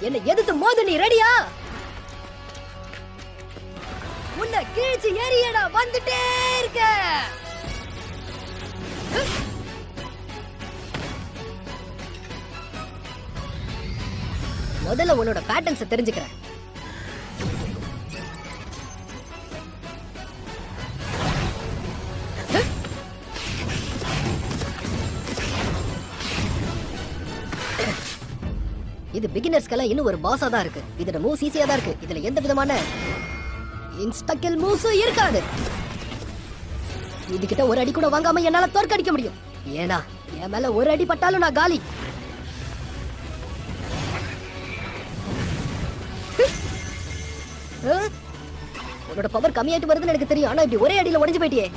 என்ன எதிர்த்து மோது நீ ரெடியா? உன்னை கீழ்ச்சி ஏறியடா வந்துட்டே இருக்க. முதல்ல உன்னோட பேட்டர்ன்ஸ் தெரிஞ்சுக்கிறேன். இது பிகினர்ஸ்க்கெல்லாம் இன்னும் ஒரு பாஸா தான் இருக்கு. இதோட மூவ்ஸ் ஈஸியா தான் இருக்கு. இதுல எந்த விதமான இன்ஸ்டக்கில் மூவ்ஸும் இருக்காது. இதுகிட்ட ஒரு அடி கூட வாங்காம என்னால தோற்கடிக்க முடியும். ஏன்னா என் மேல ஒரு அடி பட்டாலும் நான் காலி. உன்னோட பவர் கம்மியாயிட்டு வருதுன்னு எனக்கு தெரியும். ஆனா இப்படி ஒரே அடியில உடைஞ்சு போயிட்டியே.